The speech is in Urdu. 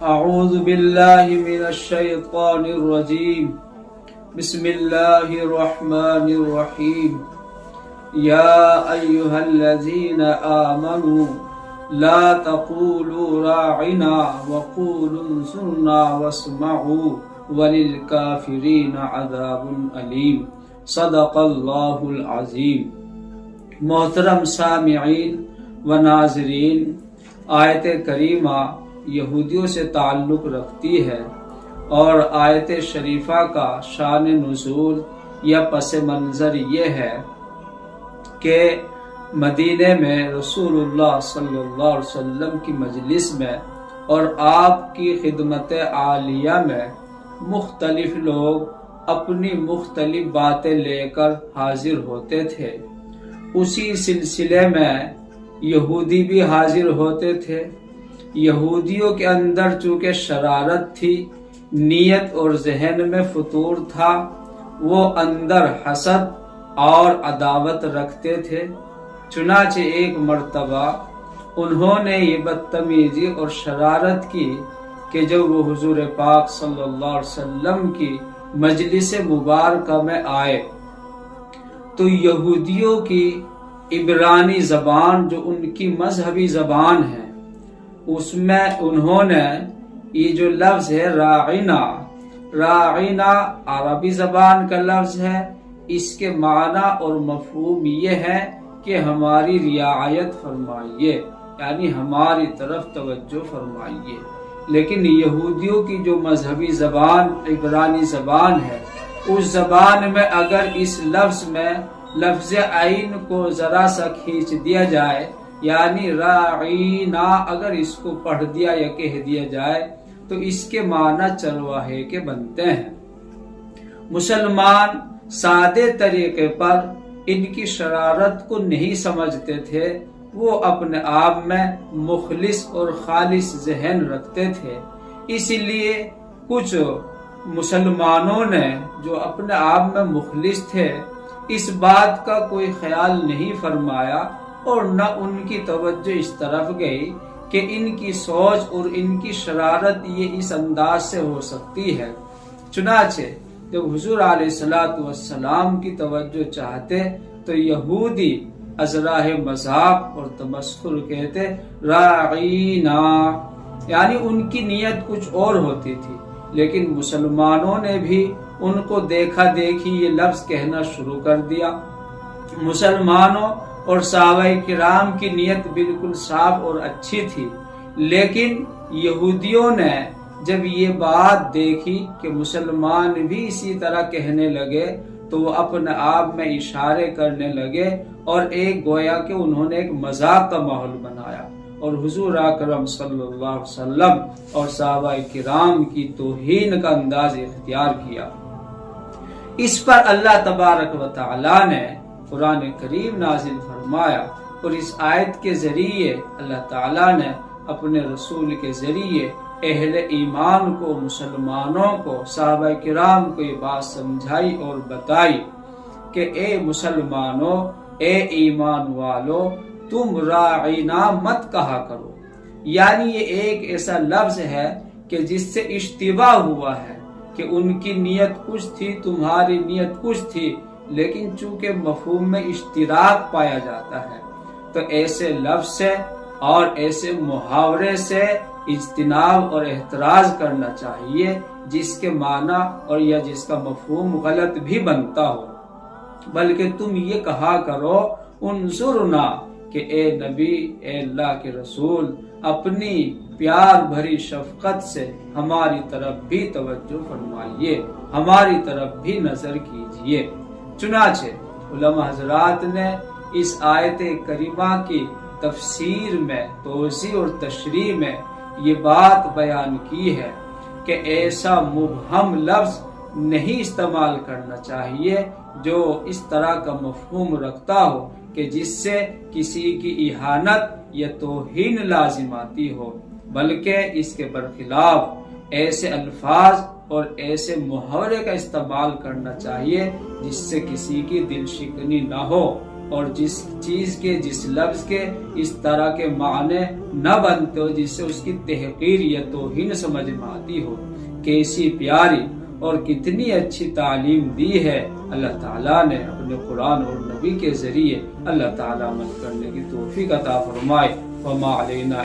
اعوذ باللہ من الشیطان الرجیم بسم اللہ الرحمن الرحیم یا ایہا الذین آمنوا لا تقولوا راعنا وقولوا انظرنا واسمعوا وللکافرین عذاب علیم صدق اللہ العظیم۔ محترم سامعین و ناظرین، آیت کریمہ یہودیوں سے تعلق رکھتی ہے اور آیت شریفہ کا شان نزول یا پس منظر یہ ہے کہ مدینے میں رسول اللہ صلی اللہ علیہ وسلم کی مجلس میں اور آپ کی خدمت عالیہ میں مختلف لوگ اپنی مختلف باتیں لے کر حاضر ہوتے تھے۔ اسی سلسلے میں یہودی بھی حاضر ہوتے تھے۔ یہودیوں کے اندر چونکہ شرارت تھی، نیت اور ذہن میں فتور تھا، وہ اندر حسد اور عداوت رکھتے تھے۔ چنانچہ ایک مرتبہ انہوں نے یہ بدتمیزی اور شرارت کی کہ جب وہ حضور پاک صلی اللہ علیہ وسلم کی مجلس مبارکہ میں آئے تو یہودیوں کی عبرانی زبان جو ان کی مذہبی زبان ہے، اس میں انہوں نے یہ جو لفظ ہے راعنا عربی زبان کا لفظ ہے، اس کے معنی اور مفہوم یہ ہے کہ ہماری رعایت فرمائیے، یعنی ہماری طرف توجہ فرمائیے۔ لیکن یہودیوں کی جو مذہبی زبان عبرانی زبان ہے، اس زبان میں اگر اس لفظ میں لفظ عین کو ذرا سا کھینچ دیا جائے، یعنی راعینا اگر اس کو پڑھ دیا یا کہہ دیا جائے تو اس کے معنی چرواہے کے بنتے ہیں۔ مسلمان سادے طریقے پر ان کی شرارت کو نہیں سمجھتے تھے، وہ اپنے آپ میں مخلص اور خالص ذہن رکھتے تھے۔ اس لیے کچھ مسلمانوں نے جو اپنے آپ میں مخلص تھے، اس بات کا کوئی خیال نہیں فرمایا اور نہ ان کی توجہ اس طرف گئی کہ ان کی سوچ اور ان کی شرارت یہ اس انداز سے ہو سکتی ہے۔ چنانچہ جب حضور علیہ السلام کی توجہ چاہتے تو یہودی از راہ مذاق اور تمسخر کہتے راعینا، یعنی ان کی نیت کچھ اور ہوتی تھی، لیکن مسلمانوں نے بھی ان کو دیکھا دیکھی یہ لفظ کہنا شروع کر دیا۔ مسلمانوں اور صحابہ کرام کی نیت بالکل صاف اور اچھی تھی، لیکن یہودیوں نے جب یہ بات دیکھی کہ مسلمان بھی اسی طرح کہنے لگے تو وہ اپنے آپ میں اشارے کرنے لگے اور ایک گویا کہ انہوں نے ایک مذاق کا ماحول بنایا اور حضور اکرم صلی اللہ علیہ وسلم اور صحابہ کرام کی توہین کا انداز اختیار کیا۔ اس پر اللہ تبارک و تعالی نے قرآن کریم نازل فرمایا اور اس آیت کے ذریعے اللہ تعالی نے اپنے رسول کے ذریعے اہل ایمان کو، مسلمانوں کو، صحابہ کرام کو یہ بات سمجھائی اور بتائی کہ اے مسلمانوں، اے ایمان والو، تم راعینا مت کہا کرو۔ یعنی یہ ایک ایسا لفظ ہے کہ جس سے اشتباہ ہوا ہے کہ ان کی نیت کچھ تھی، تمہاری نیت کچھ تھی، لیکن چونکہ مفہوم میں اشتراک پایا جاتا ہے تو ایسے لفظ سے اور ایسے محاورے سے اجتناب اور احتراز کرنا چاہیے جس کے معنی اور یا جس کا مفہوم غلط بھی بنتا ہو، بلکہ تم یہ کہا کرو انظرنا کہ اے نبی، اے اللہ کے رسول، اپنی پیار بھری شفقت سے ہماری طرف بھی توجہ فرمائیے، ہماری طرف بھی نظر کیجیے۔ چنانچہ علماء حضرات نے اس آیت کریمہ کی تفسیر میں، توضیح اور تشریح میں یہ بات بیان کی ہے کہ ایسا مبہم لفظ نہیں استعمال کرنا چاہیے جو اس طرح کا مفہوم رکھتا ہو کہ جس سے کسی کی اہانت یا توہین لازم آتی ہو، بلکہ اس کے برخلاف ایسے الفاظ اور ایسے محاورے کا استعمال کرنا چاہیے جس سے کسی کی دل شکنی نہ ہو اور جس چیز کے جس لفظ کے اس طرح کے معنی نہ بنتے ہو جس سے اس کی تحقیر یا توہین سمجھ میں آتی ہو. کیسی پیاری اور کتنی اچھی تعلیم دی ہے اللہ تعالیٰ نے اپنے قرآن اور نبی کے ذریعے. اللہ تعالیٰ عمل کرنے کی توفیق عطا فرمائے. وما علینا